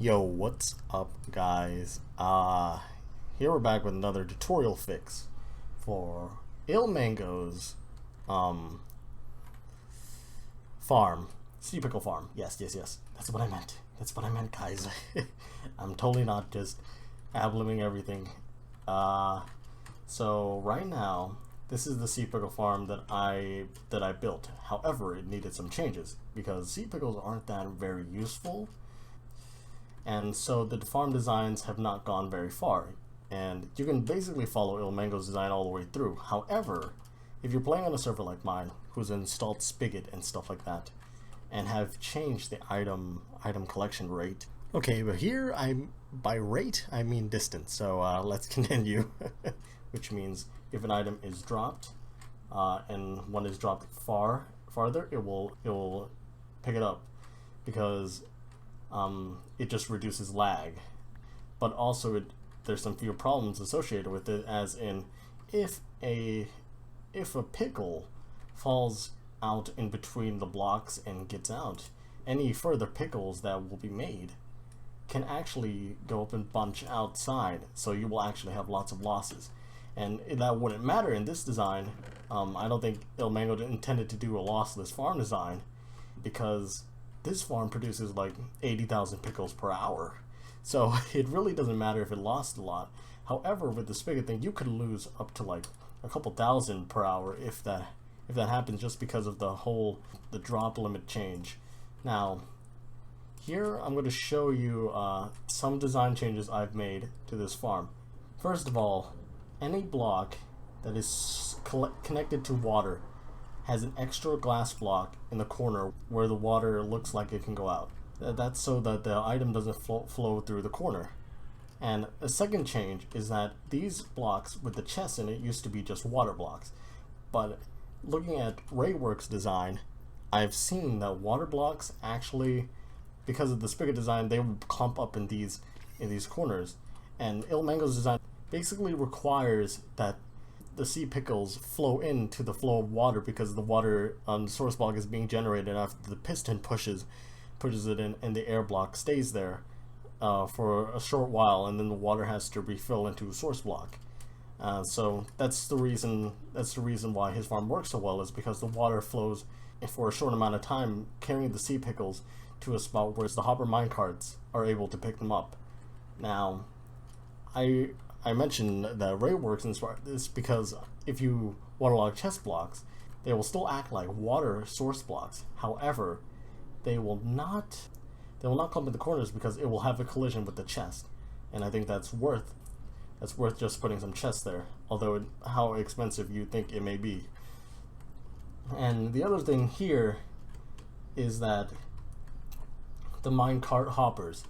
Yo, what's up, guys? Here we're back with another tutorial fix for ilmango's um farm, sea pickle farm. Yes. That's what I meant. That's what I meant, guys. I'm totally not just ad-libbing everything. So right now, this is the sea pickle farm that I built. However, it needed some changes because sea pickles aren't that very useful. And so the farm designs have not gone very far, and you can basically follow ilmango's design all the way through. However, if you're playing on a server like mine, who's installed Spigot and stuff like that, and have changed the item collection rate. Okay, but here by rate I mean distance. So let's continue, which means if an item is dropped, and one is dropped farther, it will pick it up because it just reduces lag, but also there's some few problems associated with it, as in if a pickle falls out in between the blocks and gets out, any further pickles that will be made can actually go up and bunch outside, so you will actually have lots of losses, and that wouldn't matter in this design. I don't think ilmango intended to do a lossless farm design, because this farm produces like 80,000 pickles per hour, so it really doesn't matter if it lost a lot. However, with the Spigot thing, you could lose up to like a couple thousand per hour if that happens, just because of the drop limit change. Now, here I'm going to show you some design changes I've made to this farm. First of all, any block that is connected to water has an extra glass block in the corner where the water looks like it can go out. That's so that the item doesn't flow through the corner. And a second change is that these blocks with the chests in it used to be just water blocks, but looking at Rayworks design, I've seen that water blocks actually, because of the Spigot design, they will clump up in these corners, and ilmango's design basically requires that the sea pickles flow into the flow of water, because the water on the source block is being generated after the piston pushes it in, and the air block stays there for a short while, and then the water has to refill into a source block. So that's the reason why his farm works so well, is because the water flows for a short amount of time, carrying the sea pickles to a spot where the hopper minecarts are able to pick them up. Now, I mentioned that Rayworks inspired this because if you waterlog chest blocks, they will still act like water source blocks. However, they will not clump in the corners because it will have a collision with the chest, and I think that's worth just putting some chests there, although how expensive you think it may be. And the other thing here is that the minecart hoppers.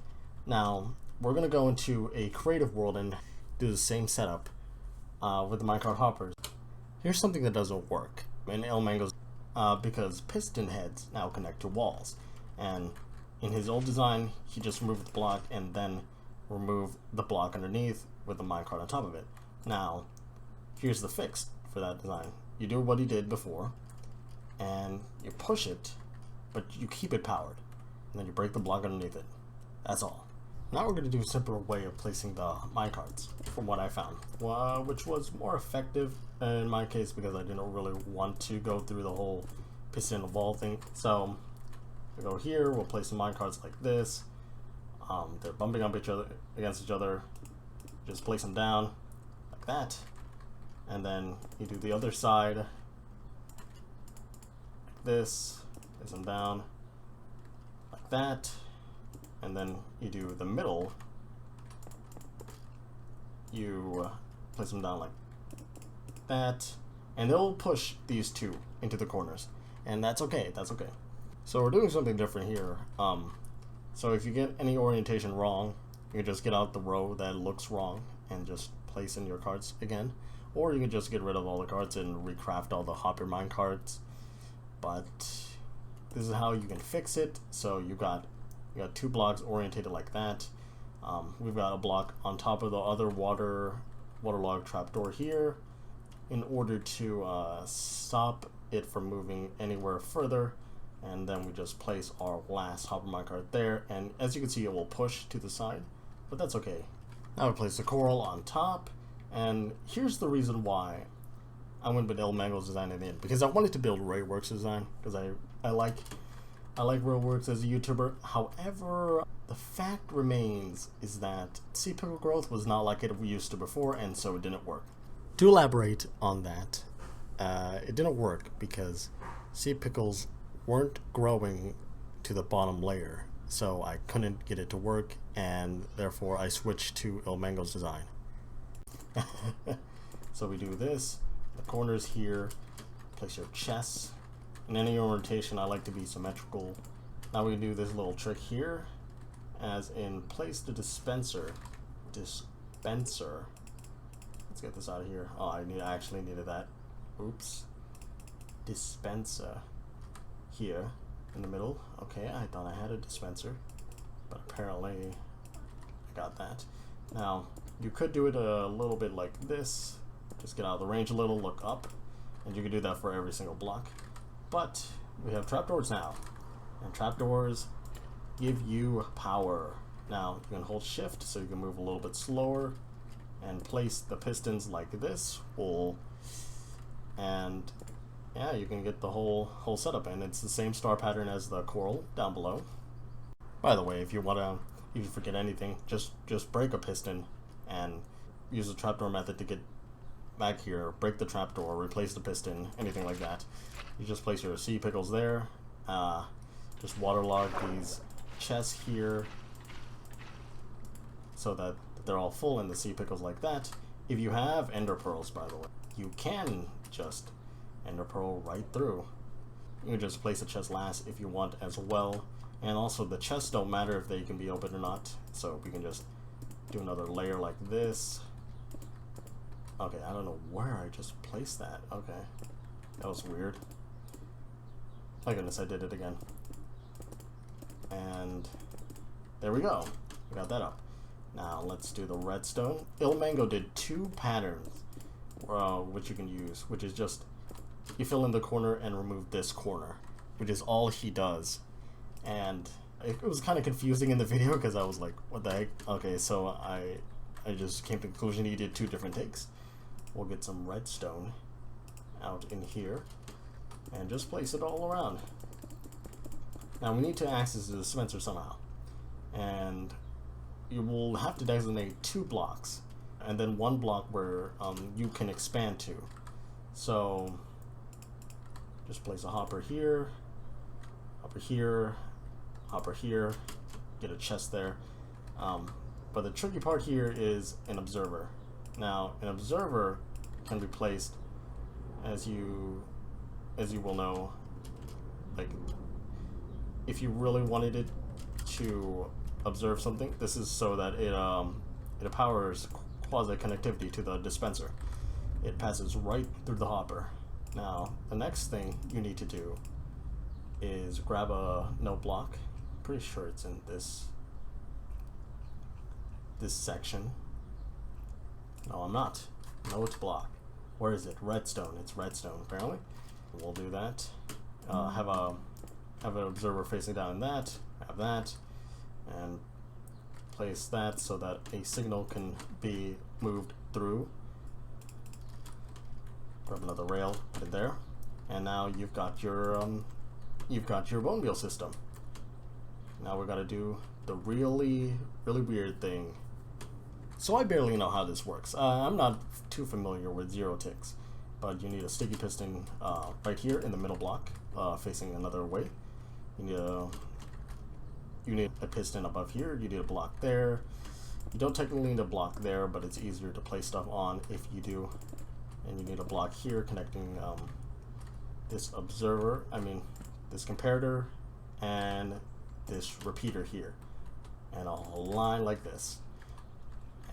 Now, we're going to go into a creative world and do the same setup with the minecart hoppers. Here's something that doesn't work in ilmango's, because piston heads now connect to walls, and in his old design he just removed the block and then removed the block underneath with the minecart on top of it. Now, here's the fix for that design. You do what he did before, and you push it, but you keep it powered, and then you break the block underneath it. That's all. Now we're going to do a simpler way of placing the minecarts, from what I found, which was more effective in my case because I didn't really want to go through the whole piston and wall thing. So we go here, we'll place the minecarts like this. They're bumping up against each other. Just place them down like that, and then you do the other side like this. Place them down like that. And then you do the middle, you place them down like that, and they'll push these two into the corners, and that's okay. So we're doing something different here. So if you get any orientation wrong, you can just get out the row that looks wrong and just place in your carts again, or you can just get rid of all the carts and recraft all the hopper mine carts. But this is how you can fix it. So you got two blocks orientated like that. We've got a block on top of the other waterlog trapdoor here in order to stop it from moving anywhere further. and then we just place our last hopper minecart there, and as you can see it will push to the side, but that's okay. Now we place the coral on top, and here's the reason why I went with ilmango's design in the end, because I wanted to build Rayworks design, because I like Rayworks as a YouTuber. However, the fact remains is that sea pickle growth was not like it we used to before, and so it didn't work. To elaborate on that, it didn't work because sea pickles weren't growing to the bottom layer, so I couldn't get it to work, and therefore I switched to ilmango's design. So we do this, the corners here, place your chests. In any orientation I like to be symmetrical. Now we can do this little trick here, as in place the dispenser. Let's get this out of here. Oh, I actually needed that. Oops. Dispenser here in the middle. Okay, I thought I had a dispenser, but apparently I got that. Now you could do it a little bit like this. Just get out of the range a little, look up, and you can do that for every single block. But we have trapdoors now, and trapdoors give you power. Now you can hold shift so you can move a little bit slower and place the pistons like this, and yeah, you can get the whole setup, and it's the same star pattern as the coral down below. By the way, if you forget anything, just break a piston and use the trapdoor method to get back here. Break the trapdoor, replace the piston, anything like that. You just place your sea pickles there. Just waterlog these chests here so that they're all full in the sea pickles like that. If you have ender pearls, by the way, you can just ender pearl right through. You can just place the chest last if you want as well. And also the chests don't matter if they can be opened or not, so we can just do another layer like this. Okay, I don't know where I just placed that. Okay, that was weird. My goodness, I did it again. And there we go. We got that up. Now let's do the redstone. ilmango did two patterns which you can use, which is just you fill in the corner and remove this corner, which is all he does. And it was kind of confusing in the video because I was like, what the heck? Okay, so I just came to the conclusion he did two different takes. We'll get some redstone out in here and just place it all around. Now we need to access the dispenser somehow, and you will have to designate 2 blocks and then 1 block where you can expand to. So just place a hopper here, hopper here, hopper here, get a chest there. But the tricky part here is an observer. Now an observer can be placed, as you will know, like if you really wanted it to observe something, this is so that it powers quasi connectivity to the dispenser. It passes right through the hopper. Now the next thing you need to do is grab a note block. Pretty sure it's in this section. No, I'm not. Note block. Where is it? Redstone. It's redstone apparently. We'll do that. Have an observer facing down in that. Have that, and place that so that a signal can be moved through. Grab another rail, put it there, and now you've got your bone meal system. Now we're gonna do the really weird thing. So I barely know how this works. I'm not too familiar with zero ticks, but you need a sticky piston right here in the middle block, facing another way. You need a piston above here. You need a block there. You don't technically need a block there, but it's easier to place stuff on if you do. And you need a block here connecting this this comparator and this repeater here, and a line like this.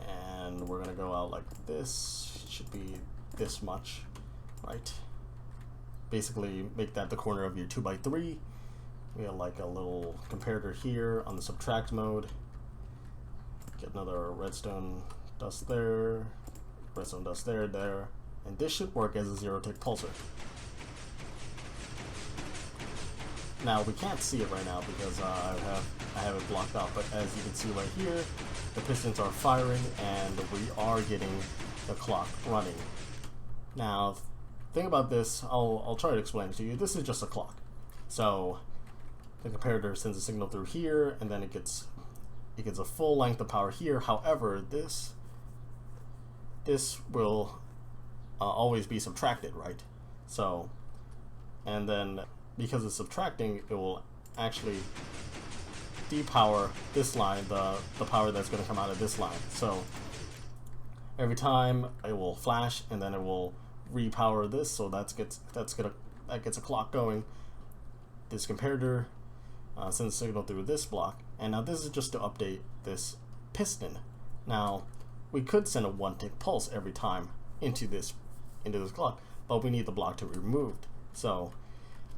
And we're gonna go out like this. It should be this much, right? Basically make that the corner of your 2x3. We have like a little comparator here on the subtract mode. Get another redstone dust there, redstone dust there, and this should work as a zero tick pulsar. Now we can't see it right now because I have it blocked out, but as you can see right here, the pistons are firing and we are getting the clock running. Now, think about this. I'll try to explain it to you. This is just a clock. So the comparator sends a signal through here, and then it gets a full length of power here. However, this will always be subtracted, right? So, and then because it's subtracting, it will actually depower this line, the power that's going to come out of this line. So every time it will flash, and then it will repower this, so that gets a clock going. This comparator sends a signal through this block, and now this is just to update this piston. Now we could send a 1-tick pulse every time into this clock, but we need the block to be removed. So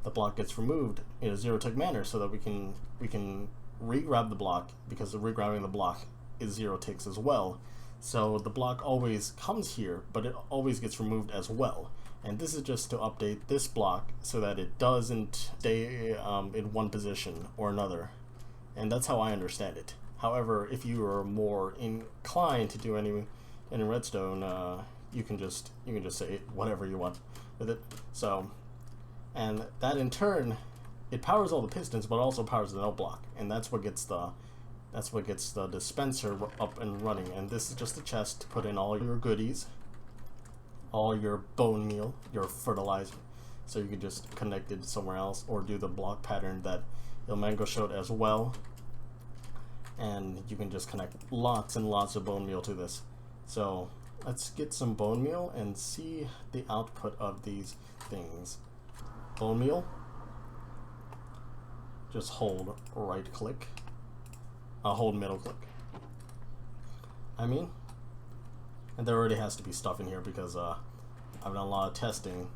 the block gets removed in a 0-tick manner so that we can re-grab the block, because the re-grabbing the block is 0 ticks as well. So the block always comes here, but it always gets removed as well. And this is just to update this block so that it doesn't stay in one position or another. And that's how I understand it. However, if you are more inclined to do any redstone, you can just say whatever you want with it. So, and that in turn, it powers all the pistons, but also powers the note block, and that's what gets the dispenser up and running. And this is just a chest to put in all your goodies, all your bone meal, your fertilizer. So you can just connect it somewhere else, or do the block pattern that ilmango showed as well, and you can just connect lots and lots of bone meal to this. So let's get some bone meal and see the output of these things. Bone meal, just hold right click, hold middle click, and there already has to be stuff in here because I've done a lot of testing.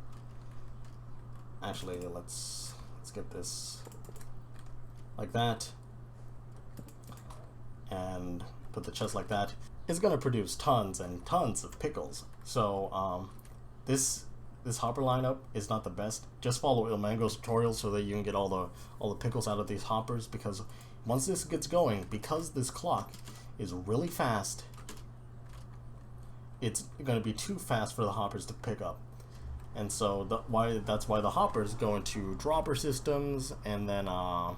Actually, let's get this like that and put the chest like that. It's gonna produce tons and tons of pickles. So this hopper lineup is not the best. Just follow ilmango's tutorial so that you can get all the pickles out of these hoppers, because once this gets going, because this clock is really fast, it's going to be too fast for the hoppers to pick up. And so that's why the hoppers go into dropper systems, and then go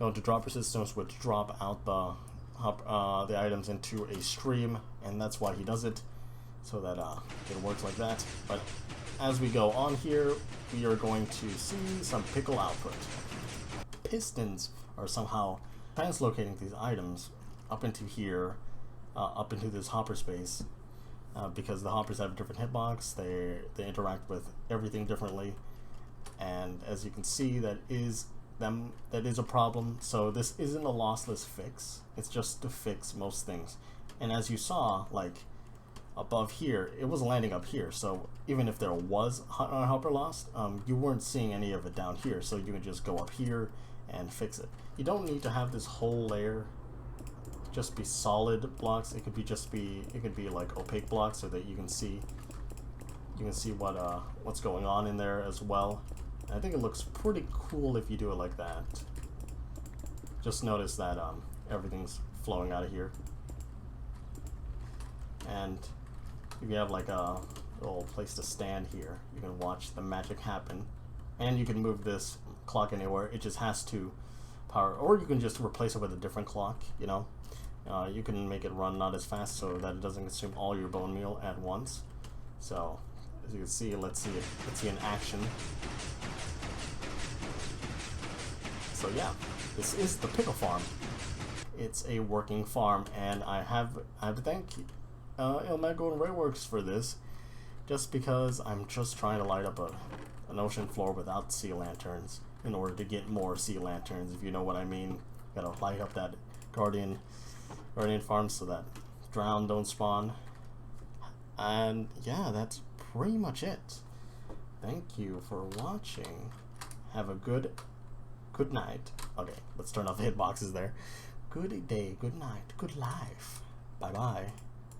into dropper systems which drop out the items into a stream, and that's why he does it, so that it works like that. But as we go on here, we are going to see some pickle output. Pistons are somehow translocating these items up into here, up into this hopper space, because the hoppers have a different hitbox. They interact with everything differently, and as you can see, that is a problem. So this isn't a lossless fix. It's just to fix most things. And as you saw, like above here, it was landing up here. So even if there was hopper loss, you weren't seeing any of it down here. So you can just go up here and fix it. You don't need to have this whole layer just be solid blocks. It could be like opaque blocks so that you can see what's going on in there as well. And I think it looks pretty cool if you do it like that. Just notice that everything's flowing out of here, and if you have like a little place to stand here, you can watch the magic happen. And you can move this clock anywhere. It just has to power, or you can just replace it with a different clock. You can make it run not as fast so that it doesn't consume all your bone meal at once. So as you can see, let's see in action. So yeah, this is the pickle farm. It's a working farm, and I have to thank ilmango and Rayworks for this, just because I'm just trying to light up an ocean floor without sea lanterns in order to get more sea lanterns, if you know what I mean. Gotta light up that guardian farm so that drown don't spawn. And yeah, that's pretty much it. Thank you for watching. Have a good night. Okay, let's turn off the hitboxes there. Good day, good night, good life. Bye bye.